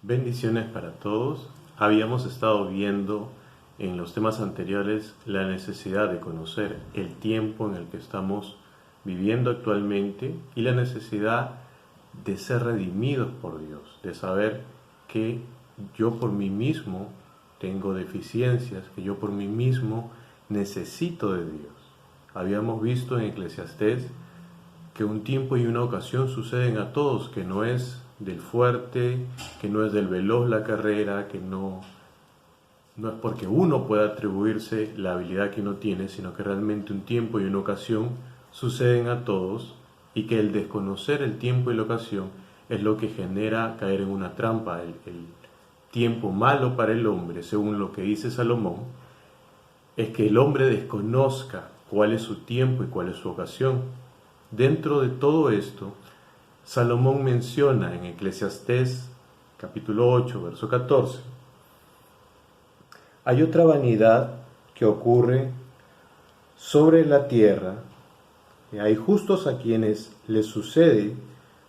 Bendiciones para todos. Habíamos estado viendo en los temas anteriores la necesidad de conocer el tiempo en el que estamos viviendo actualmente y la necesidad de ser redimidos por Dios, de saber que yo por mí mismo tengo deficiencias, que yo por mí mismo necesito de Dios. Habíamos visto en Eclesiastés que un tiempo y una ocasión suceden a todos, que no es del fuerte, que no es del veloz la carrera, que no es porque uno pueda atribuirse la habilidad que uno tiene, sino que realmente un tiempo y una ocasión suceden a todos y que el desconocer el tiempo y la ocasión es lo que genera caer en una trampa. El tiempo malo para el hombre, según lo que dice Salomón, es que el hombre desconozca cuál es su tiempo y cuál es su ocasión. Dentro de todo esto, Salomón menciona en Eclesiastés capítulo 8, verso 14, hay otra vanidad que ocurre sobre la tierra, y hay justos a quienes les sucede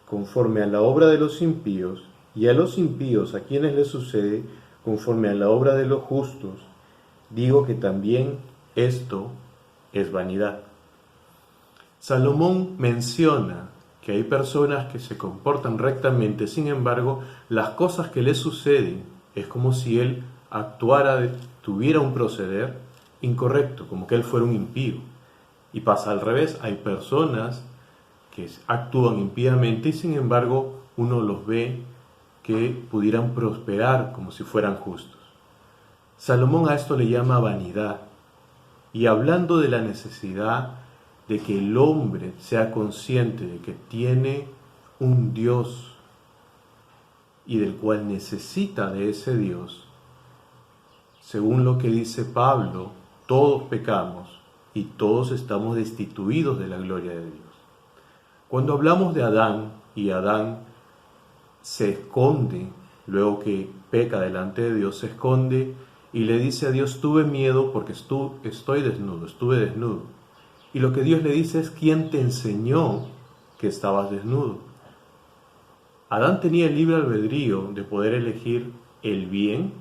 conforme a la obra de los impíos, y a los impíos a quienes les sucede conforme a la obra de los justos. Digo que también esto es vanidad. Salomón menciona que hay personas que se comportan rectamente, sin embargo, las cosas que le suceden es como si él tuviera un proceder incorrecto, como que él fuera un impío. Y pasa al revés, hay personas que actúan impíamente y sin embargo uno los ve que pudieran prosperar como si fueran justos. Salomón a esto le llama vanidad. Y hablando de la necesidad de que el hombre sea consciente de que tiene un Dios y del cual necesita de ese Dios, según lo que dice Pablo, todos pecamos y todos estamos destituidos de la gloria de Dios. Cuando hablamos de Adán, y Adán se esconde, luego que peca delante de Dios, se esconde y le dice a Dios, tuve miedo porque estuve desnudo. Y lo que Dios le dice es, ¿quién te enseñó que estabas desnudo? Adán tenía el libre albedrío de poder elegir el bien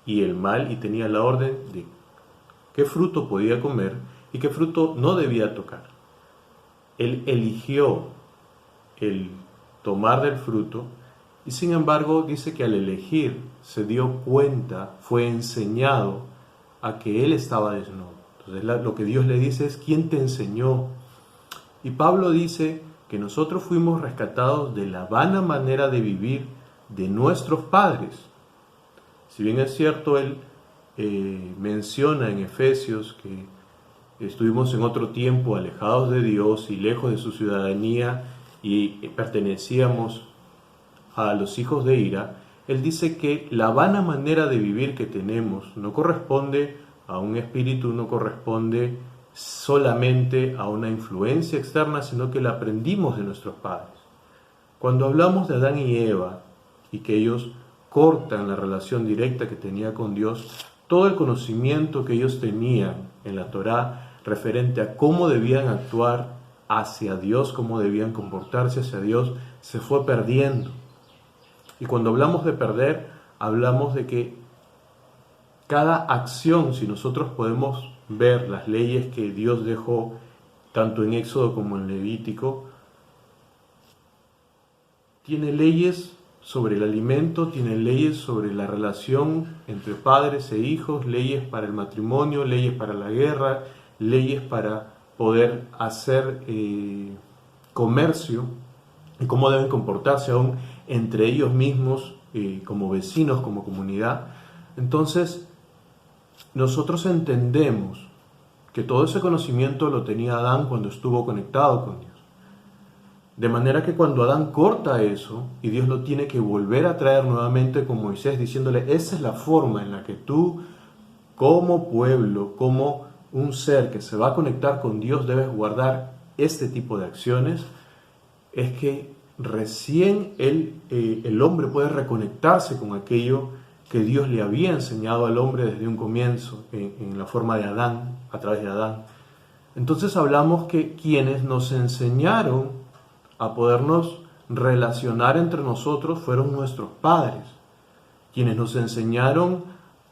y el mal y tenía la orden de qué fruto podía comer y qué fruto no debía tocar. Él eligió el tomar del fruto y sin embargo dice que al elegir se dio cuenta, fue enseñado a que él estaba desnudo. Entonces lo que Dios le dice es, ¿quién te enseñó? Y Pablo dice que nosotros fuimos rescatados de la vana manera de vivir de nuestros padres. Si bien es cierto, él menciona en Efesios que estuvimos en otro tiempo alejados de Dios y lejos de su ciudadanía y pertenecíamos a los hijos de ira, él dice que la vana manera de vivir que tenemos no corresponde a un espíritu, no corresponde solamente a una influencia externa, sino que la aprendimos de nuestros padres. Cuando hablamos de Adán y Eva y que ellos cortan la relación directa que tenía con Dios, todo el conocimiento que ellos tenían en la Torá referente a cómo debían actuar hacia Dios, cómo debían comportarse hacia Dios, se fue perdiendo. Y cuando hablamos de perder, hablamos de que cada acción, si nosotros podemos ver las leyes que Dios dejó, tanto en Éxodo como en Levítico, tiene leyes sobre el alimento, tiene leyes sobre la relación entre padres e hijos, leyes para el matrimonio, leyes para la guerra, leyes para poder hacer comercio y cómo deben comportarse aún entre ellos mismos, como vecinos, como comunidad. Entonces, nosotros entendemos que todo ese conocimiento lo tenía Adán cuando estuvo conectado con Dios. De manera que cuando Adán corta eso y Dios lo tiene que volver a traer nuevamente con Moisés diciéndole, esa es la forma en la que tú como pueblo, como un ser que se va a conectar con Dios, debes guardar este tipo de acciones, es que recién el hombre puede reconectarse con aquello que Dios le había enseñado al hombre desde un comienzo, en la forma de Adán, a través de Adán. Entonces hablamos que quienes nos enseñaron a podernos relacionar entre nosotros fueron nuestros padres. Quienes nos enseñaron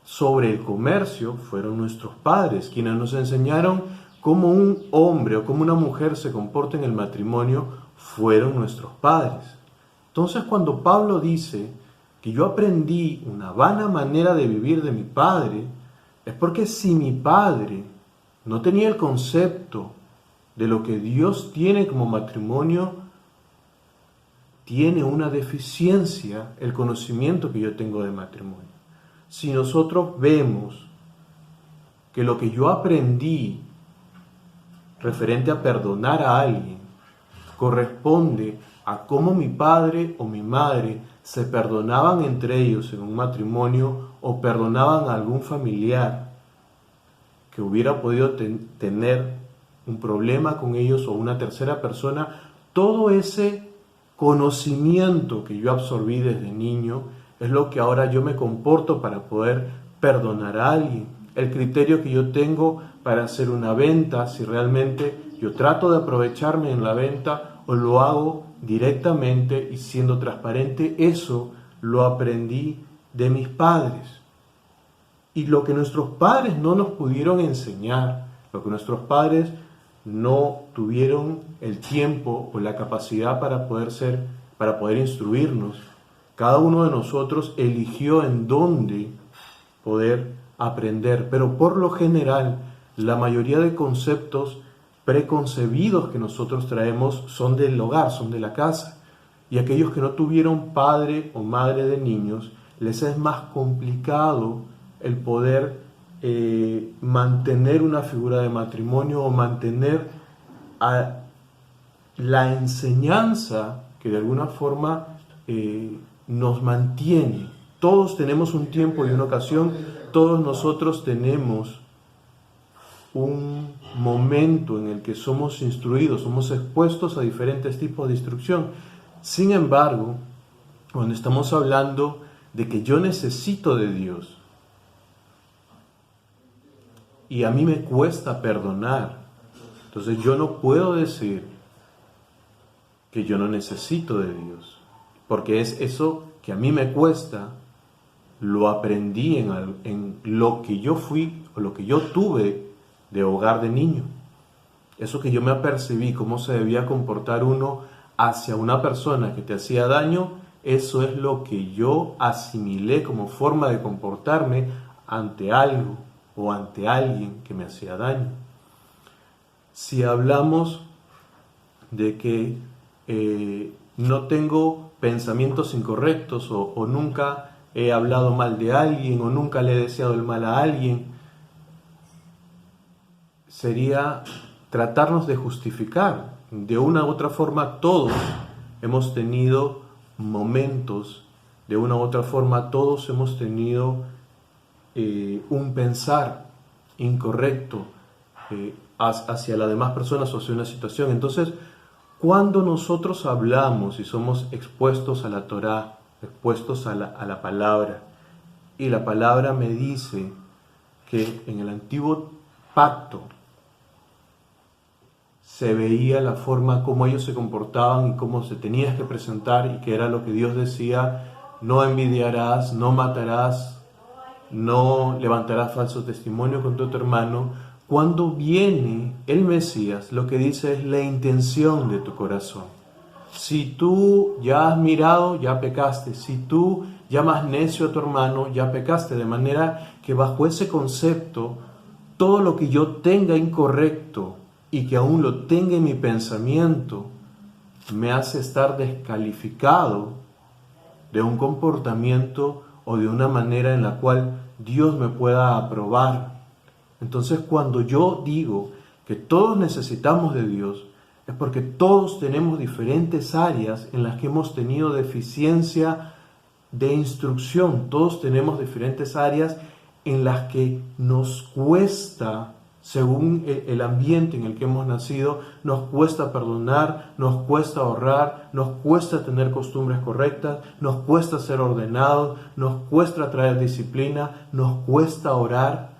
sobre el comercio fueron nuestros padres. Quienes nos enseñaron cómo un hombre o cómo una mujer se comporta en el matrimonio fueron nuestros padres. Entonces, cuando Pablo dice que yo aprendí una vana manera de vivir de mi padre, es porque si mi padre no tenía el concepto de lo que Dios tiene como matrimonio, tiene una deficiencia el conocimiento que yo tengo de matrimonio. Si nosotros vemos que lo que yo aprendí referente a perdonar a alguien corresponde a cómo mi padre o mi madre se perdonaban entre ellos en un matrimonio o perdonaban a algún familiar que hubiera podido tener un problema con ellos o una tercera persona, todo ese conocimiento que yo absorbí desde niño es lo que ahora yo me comporto para poder perdonar a alguien. El criterio que yo tengo para hacer una venta, si realmente yo trato de aprovecharme en la venta o lo hago directamente y siendo transparente, eso lo aprendí de mis padres. Y lo que nuestros padres no nos pudieron enseñar, lo que nuestros padres no tuvieron el tiempo o la capacidad para poder instruirnos, cada uno de nosotros eligió en dónde poder aprender, pero por lo general la mayoría de conceptos preconcebidos que nosotros traemos son del hogar, son de la casa, y aquellos que no tuvieron padre o madre de niños, les es más complicado el poder mantener una figura de matrimonio o mantener la enseñanza que de alguna forma nos mantiene. Todos tenemos un tiempo y una ocasión, todos nosotros tenemos un momento en el que somos instruidos, somos expuestos a diferentes tipos de instrucción. Sin embargo, cuando estamos hablando de que yo necesito de Dios y a mí me cuesta perdonar, entonces yo no puedo decir que yo no necesito de Dios, porque es eso que a mí me cuesta, lo aprendí en lo que yo fui o lo que yo tuve de hogar de niño. Eso que yo me apercibí, cómo se debía comportar uno hacia una persona que te hacía daño, eso es lo que yo asimilé como forma de comportarme ante algo o ante alguien que me hacía daño. Si hablamos de que no tengo pensamientos incorrectos o nunca he hablado mal de alguien o nunca le he deseado el mal a alguien, sería tratarnos de justificar. De una u otra forma todos hemos tenido momentos, de una u otra forma todos hemos tenido un pensar incorrecto hacia las demás personas o hacia una situación. Entonces, cuando nosotros hablamos y somos expuestos a la Torá, expuestos a la palabra, y la palabra me dice que en el antiguo pacto se veía la forma como ellos se comportaban y cómo se tenías que presentar, y que era lo que Dios decía: no envidiarás, no matarás, no levantarás falso testimonio contra tu hermano. Cuando viene el Mesías, lo que dice es la intención de tu corazón. Si tú ya has mirado, ya pecaste. Si tú llamas necio a tu hermano, ya pecaste. De manera que bajo ese concepto, todo lo que yo tenga incorrecto y que aún lo tenga en mi pensamiento, me hace estar descalificado de un comportamiento o de una manera en la cual Dios me pueda aprobar. Entonces, cuando yo digo que todos necesitamos de Dios, es porque todos tenemos diferentes áreas en las que hemos tenido deficiencia de instrucción. Todos tenemos diferentes áreas en las que nos cuesta, según el ambiente en el que hemos nacido, nos cuesta perdonar, nos cuesta ahorrar, nos cuesta tener costumbres correctas, nos cuesta ser ordenados, nos cuesta traer disciplina, nos cuesta orar,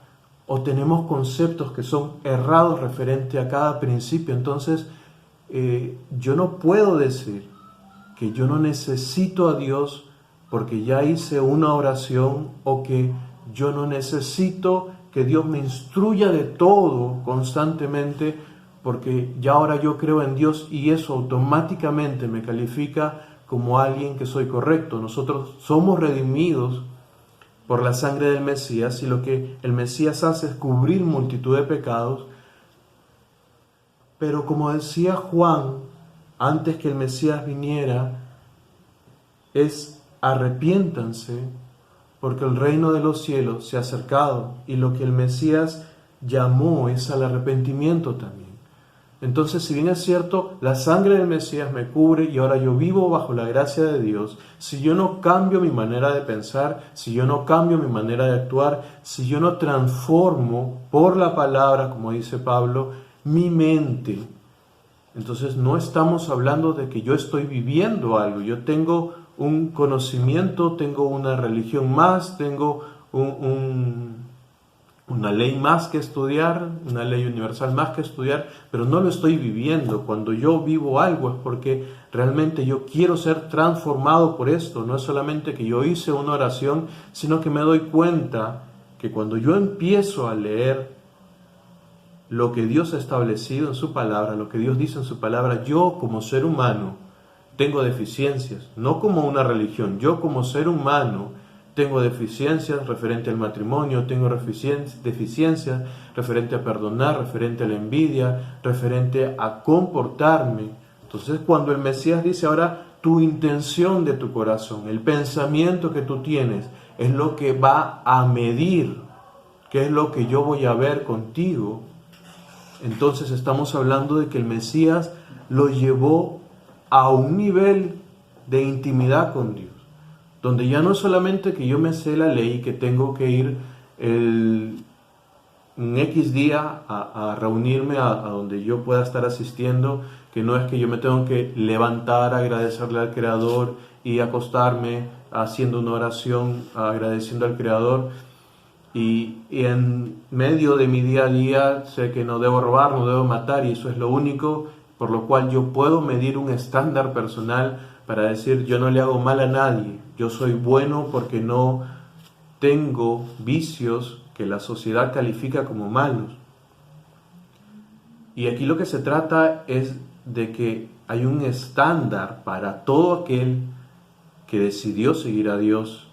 o tenemos conceptos que son errados referente a cada principio. Entonces, yo no puedo decir que yo no necesito a Dios porque ya hice una oración, o que yo no necesito que Dios me instruya de todo constantemente, porque ya ahora yo creo en Dios y eso automáticamente me califica como alguien que soy correcto. Nosotros somos redimidos por la sangre del Mesías, y lo que el Mesías hace es cubrir multitud de pecados. Pero como decía Juan, antes que el Mesías viniera, es arrepiéntanse, porque el reino de los cielos se ha acercado, y lo que el Mesías llamó es al arrepentimiento también. Entonces, si bien es cierto, la sangre del Mesías me cubre y ahora yo vivo bajo la gracia de Dios, si yo no cambio mi manera de pensar, si yo no cambio mi manera de actuar, si yo no transformo por la palabra, como dice Pablo, mi mente, entonces no estamos hablando de que yo estoy viviendo algo. Yo tengo un conocimiento, tengo una religión más, tengo una ley más que estudiar, una ley universal más que estudiar, pero no lo estoy viviendo. Cuando yo vivo algo es porque realmente yo quiero ser transformado por esto. No es solamente que yo hice una oración, sino que me doy cuenta que cuando yo empiezo a leer lo que Dios ha establecido en su palabra, lo que Dios dice en su palabra, yo como ser humano tengo deficiencias, no como una religión. Yo como ser humano tengo deficiencias referente al matrimonio, tengo deficiencias referente a perdonar, referente a la envidia, referente a comportarme. Entonces, cuando el Mesías dice ahora, tu intención de tu corazón, el pensamiento que tú tienes, es lo que va a medir qué es lo que yo voy a ver contigo. Entonces estamos hablando de que el Mesías lo llevó a un nivel de intimidad con Dios, donde ya no es solamente que yo me sé la ley, que tengo que ir en X día a reunirme a donde yo pueda estar asistiendo, que no es que yo me tengo que levantar, agradecerle al Creador y acostarme haciendo una oración agradeciendo al Creador, y en medio de mi día a día sé que no debo robar, no debo matar, y eso es lo único por lo cual yo puedo medir un estándar personal para decir yo no le hago mal a nadie, yo soy bueno porque no tengo vicios que la sociedad califica como malos. Y aquí lo que se trata es de que hay un estándar para todo aquel que decidió seguir a Dios,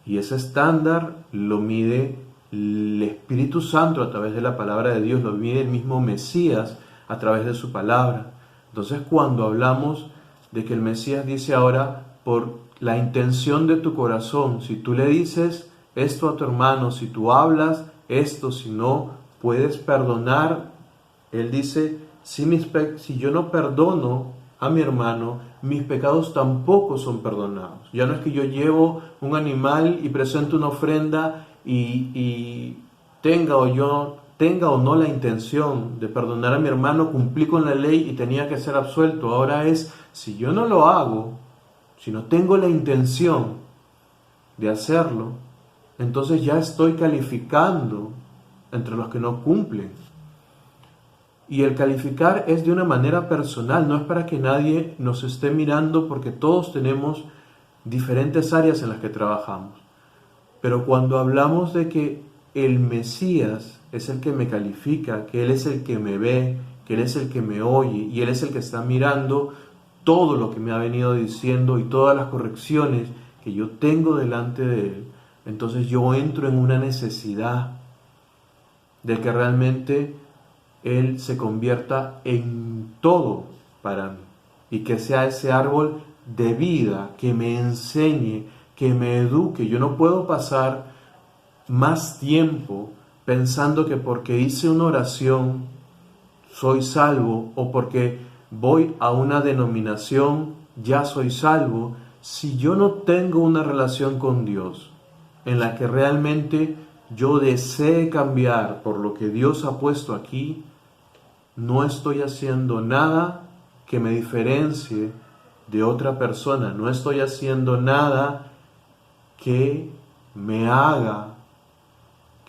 y ese estándar lo mide el Espíritu Santo a través de la palabra de Dios, lo mide el mismo Mesías a través de su palabra. Entonces, cuando hablamos de que el Mesías dice ahora, por la intención de tu corazón, si tú le dices esto a tu hermano, si tú hablas esto, si no puedes perdonar, él dice, si yo no perdono a mi hermano, mis pecados tampoco son perdonados. Ya no es que yo llevo un animal y presento una ofrenda y tenga o no la intención de perdonar a mi hermano, cumplí con la ley y tenía que ser absuelto. Ahora es, si yo no lo hago, si no tengo la intención de hacerlo, entonces ya estoy calificando entre los que no cumplen. Y el calificar es de una manera personal, no es para que nadie nos esté mirando, porque todos tenemos diferentes áreas en las que trabajamos. Pero cuando hablamos de que el Mesías es el que me califica, que Él es el que me ve, que Él es el que me oye y Él es el que está mirando todo lo que me ha venido diciendo y todas las correcciones que yo tengo delante de Él, entonces yo entro en una necesidad de que realmente Él se convierta en todo para mí y que sea ese árbol de vida que me enseñe, que me eduque. Yo no puedo pasar más tiempo pensando que porque hice una oración soy salvo, o porque voy a una denominación ya soy salvo, si yo no tengo una relación con Dios en la que realmente yo desee cambiar por lo que Dios ha puesto aquí. No estoy haciendo nada que me diferencie de otra persona. No estoy haciendo nada que me haga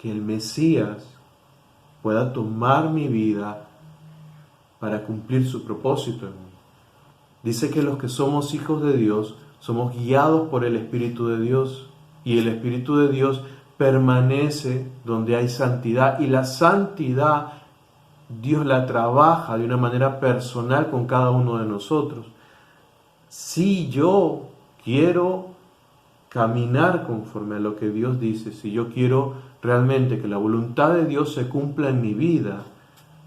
que el Mesías pueda tomar mi vida para cumplir su propósito en mí. Dice que los que somos hijos de Dios somos guiados por el Espíritu de Dios, y el Espíritu de Dios permanece donde hay santidad, y la santidad Dios la trabaja de una manera personal con cada uno de nosotros. Si yo quiero caminar conforme a lo que Dios dice, si yo quiero realmente que la voluntad de Dios se cumpla en mi vida,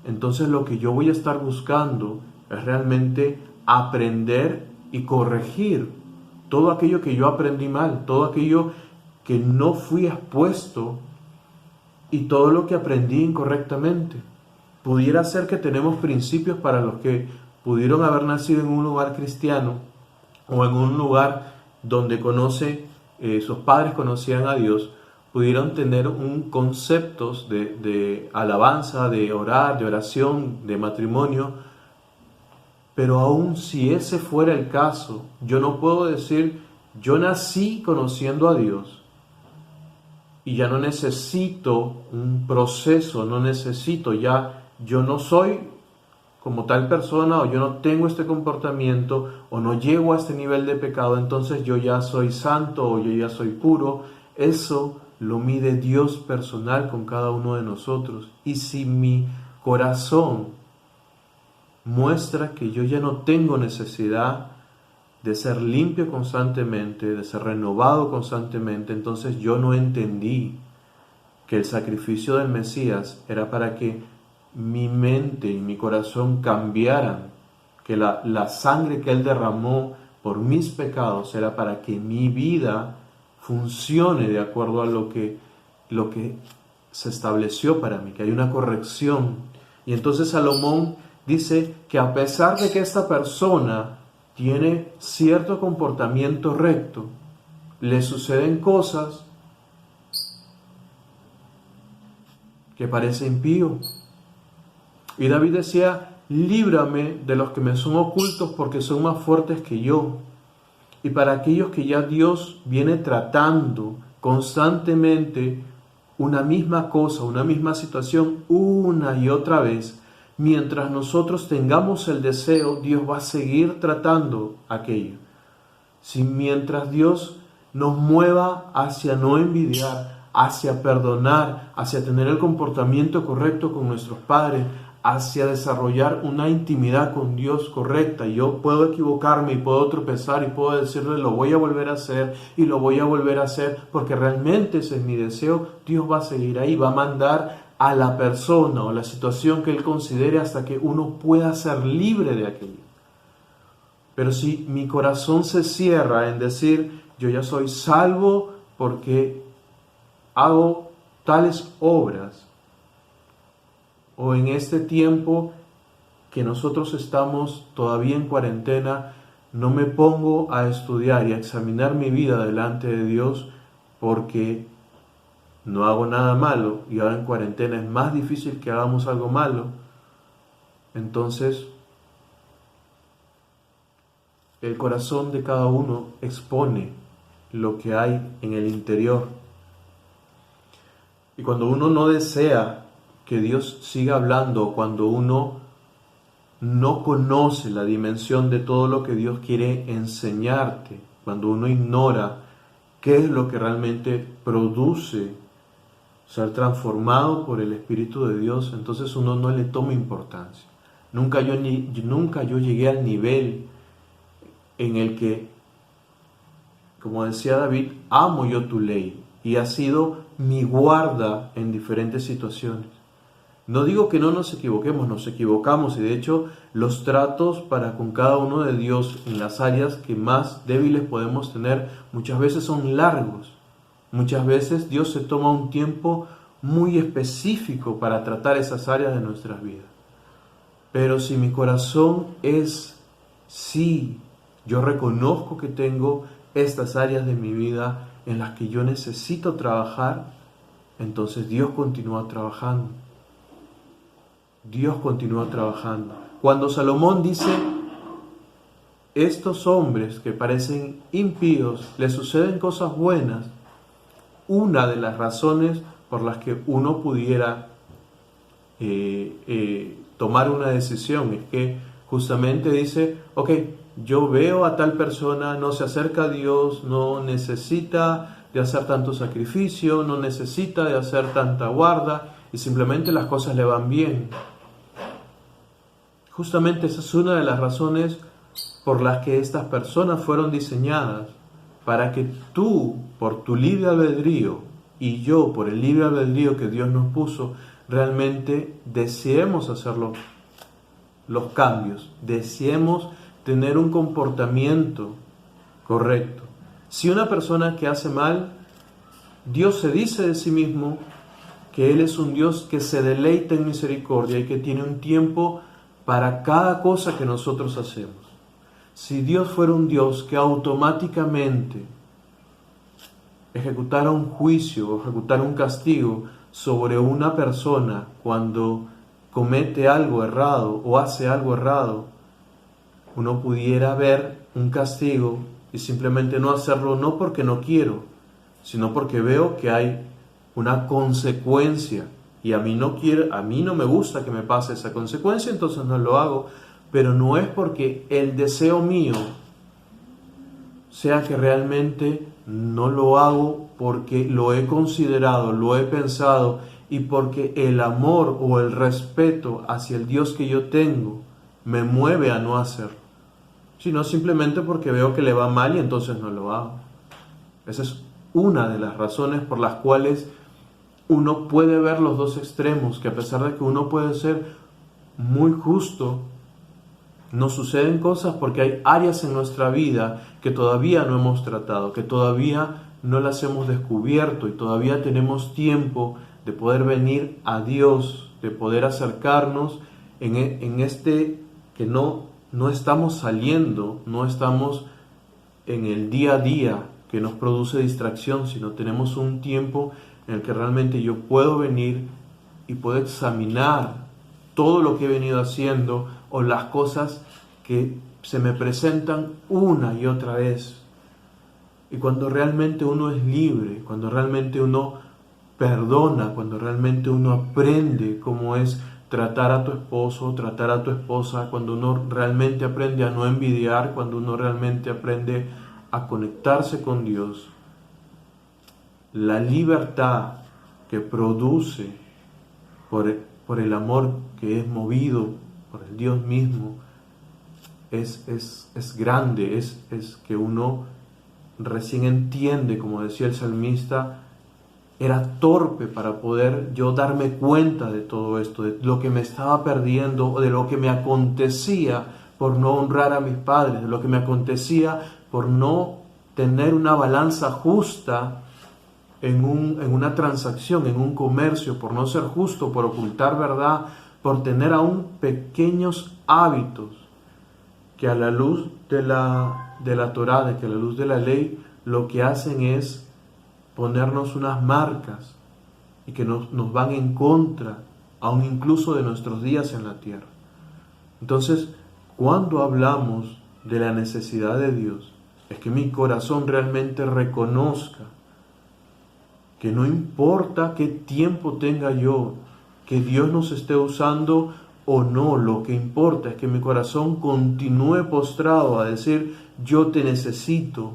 entonces lo que yo voy a estar buscando es realmente aprender y corregir todo aquello que yo aprendí mal, todo aquello que no fui expuesto y todo lo que aprendí incorrectamente. Pudiera ser que tenemos principios para los que pudieron haber nacido en un lugar cristiano o en un lugar donde sus padres conocían a Dios, pudieron tener conceptos de alabanza, de orar, de oración, de matrimonio, pero aun si ese fuera el caso, yo no puedo decir, yo nací conociendo a Dios y ya no necesito un proceso, yo no soy como tal persona, o yo no tengo este comportamiento, o no llego a este nivel de pecado, entonces yo ya soy santo, o yo ya soy puro. Eso lo mide Dios personal con cada uno de nosotros. Y si mi corazón muestra que yo ya no tengo necesidad de ser limpio constantemente, de ser renovado constantemente, entonces yo no entendí que el sacrificio del Mesías era para que mi mente y mi corazón cambiaran, que la sangre que Él derramó por mis pecados era para que mi vida funcione de acuerdo a lo que se estableció para mí, que hay una corrección. Y entonces Salomón dice que a pesar de que esta persona tiene cierto comportamiento recto, le suceden cosas que parece impío. Y David decía, líbrame de los que me son ocultos porque son más fuertes que yo. Y para aquellos que ya Dios viene tratando constantemente una misma cosa, una misma situación, una y otra vez, mientras nosotros tengamos el deseo, Dios va a seguir tratando aquello. Si mientras Dios nos mueva hacia no envidiar, hacia perdonar, hacia tener el comportamiento correcto con nuestros padres, hacia desarrollar una intimidad con Dios correcta. Yo puedo equivocarme y puedo tropezar y puedo decirle lo voy a volver a hacer y lo voy a volver a hacer porque realmente ese es mi deseo. Dios va a seguir ahí, va a mandar a la persona o la situación que Él considere hasta que uno pueda ser libre de aquello. Pero si mi corazón se cierra en decir yo ya soy salvo porque hago tales obras, o en este tiempo que nosotros estamos todavía en cuarentena, no me pongo a estudiar y a examinar mi vida delante de Dios porque no hago nada malo y ahora en cuarentena es más difícil que hagamos algo malo, entonces el corazón de cada uno expone lo que hay en el interior. Y cuando uno no desea que Dios siga hablando, cuando uno no conoce la dimensión de todo lo que Dios quiere enseñarte, cuando uno ignora qué es lo que realmente produce ser transformado por el Espíritu de Dios, entonces uno no le toma importancia. Nunca yo llegué al nivel en el que, como decía David, amo yo tu ley y ha sido mi guarda en diferentes situaciones. No digo que no nos equivocamos y de hecho los tratos para con cada uno de Dios en las áreas que más débiles podemos tener muchas veces son largos. Muchas veces Dios se toma un tiempo muy específico para tratar esas áreas de nuestras vidas. Pero si mi corazón es sí, yo reconozco que tengo estas áreas de mi vida en las que yo necesito trabajar, entonces Dios continúa trabajando. Dios continúa trabajando. Cuando Salomón dice, estos hombres que parecen impíos, les suceden cosas buenas, una de las razones por las que uno pudiera tomar una decisión es que justamente dice, ok, yo veo a tal persona, no se acerca a Dios, no necesita de hacer tanto sacrificio, no necesita de hacer tanta guarda y simplemente las cosas le van bien. Justamente esa es una de las razones por las que estas personas fueron diseñadas, para que tú, por tu libre albedrío, y yo, por el libre albedrío que Dios nos puso, realmente deseemos hacer los cambios, deseemos tener un comportamiento correcto. Si una persona que hace mal, Dios se dice de sí mismo que Él es un Dios que se deleita en misericordia y que tiene un tiempo para cada cosa que nosotros hacemos. Si Dios fuera un Dios que automáticamente ejecutara un juicio o ejecutara un castigo sobre una persona cuando comete algo errado o hace algo errado, uno pudiera ver un castigo y simplemente no hacerlo, no porque no quiero, sino porque veo que hay una consecuencia y a mí no me gusta que me pase esa consecuencia, entonces no lo hago. Pero no es porque el deseo mío sea que realmente no lo hago porque lo he considerado, lo he pensado y porque el amor o el respeto hacia el Dios que yo tengo me mueve a no hacerlo, sino simplemente porque veo que le va mal y entonces no lo hago. Esa es una de las razones por las cuales uno puede ver los dos extremos, que a pesar de que uno puede ser muy justo, nos suceden cosas porque hay áreas en nuestra vida que todavía no hemos tratado, que todavía no las hemos descubierto y todavía tenemos tiempo de poder venir a Dios, de poder acercarnos en este que no estamos saliendo, no estamos en el día a día que nos produce distracción, sino tenemos un tiempo en el que realmente yo puedo venir y puedo examinar todo lo que he venido haciendo o las cosas que se me presentan una y otra vez. Y cuando realmente uno es libre, cuando realmente uno perdona, cuando realmente uno aprende cómo es tratar a tu esposo, tratar a tu esposa, cuando uno realmente aprende a no envidiar, cuando uno realmente aprende a conectarse con Dios, la libertad que produce por el amor que es movido por el Dios mismo es grande, es que uno recién entiende, como decía el salmista, era torpe para poder yo darme cuenta de todo esto, de lo que me estaba perdiendo, de lo que me acontecía por no honrar a mis padres, de lo que me acontecía por no tener una balanza justa en una transacción, en un comercio, por no ser justo, por ocultar verdad, por tener aún pequeños hábitos que a la luz de la Torá, que a la luz de la ley, lo que hacen es ponernos unas marcas y que nos van en contra, aún incluso de nuestros días en la tierra. Entonces, cuando hablamos de la necesidad de Dios, es que mi corazón realmente reconozca que no importa qué tiempo tenga yo, que Dios nos esté usando o no, lo que importa es que mi corazón continúe postrado a decir, yo te necesito,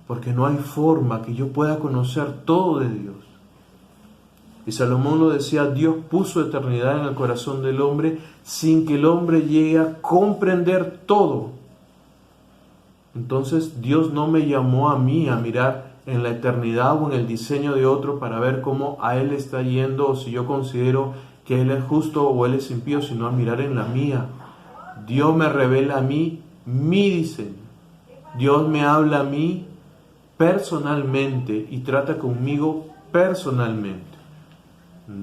porque no hay forma que yo pueda conocer todo de Dios. Y Salomón lo decía, Dios puso eternidad en el corazón del hombre sin que el hombre llegue a comprender todo. Entonces Dios no me llamó a mí a mirar en la eternidad o en el diseño de otro para ver cómo a él está yendo o si yo considero que él es justo o él es impío, sino a mirar en la mía. Dios me revela a mí mi diseño. Dios me habla a mí personalmente y trata conmigo personalmente.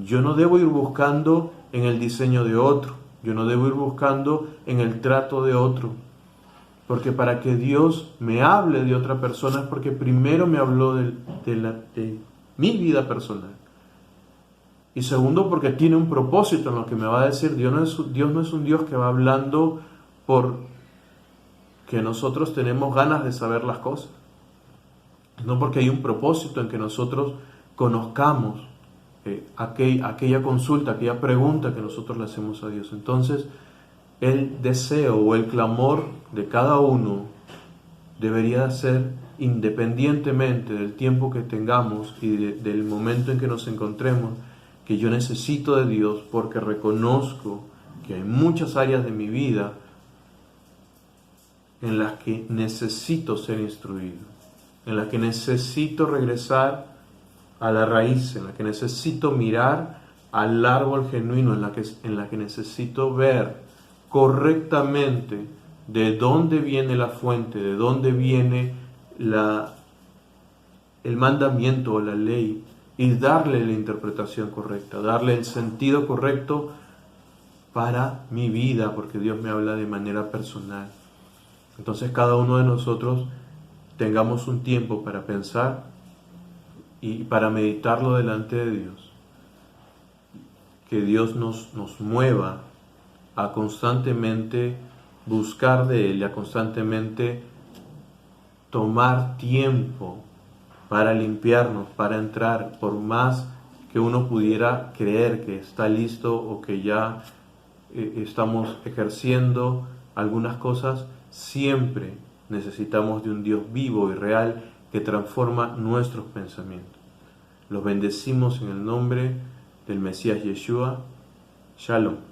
Yo no debo ir buscando en el diseño de otro. Yo no debo ir buscando en el trato de otro. Porque para que Dios me hable de otra persona es porque primero me habló de mi vida personal. Y segundo, porque tiene un propósito en lo que me va a decir. Dios no es un Dios que va hablando por que nosotros tenemos ganas de saber las cosas. No, porque hay un propósito en que nosotros conozcamos aquella consulta, aquella pregunta que nosotros le hacemos a Dios. Entonces, el deseo o el clamor de cada uno debería ser, independientemente del tiempo que tengamos y del momento en que nos encontremos, que yo necesito de Dios porque reconozco que hay muchas áreas de mi vida en las que necesito ser instruido, en las que necesito regresar a la raíz, en las que necesito mirar al árbol genuino, en la que necesito ver correctamente de dónde viene la fuente, de dónde viene el mandamiento o la ley, y darle la interpretación correcta, darle el sentido correcto para mi vida, porque Dios me habla de manera personal. Entonces cada uno de nosotros tengamos un tiempo para pensar y para meditarlo delante de Dios. Que Dios nos mueva a constantemente buscar de Él y a constantemente tomar tiempo para limpiarnos, para entrar, por más que uno pudiera creer que está listo o que ya estamos ejerciendo algunas cosas, siempre necesitamos de un Dios vivo y real que transforma nuestros pensamientos. Los bendecimos en el nombre del Mesías Yeshua. Shalom.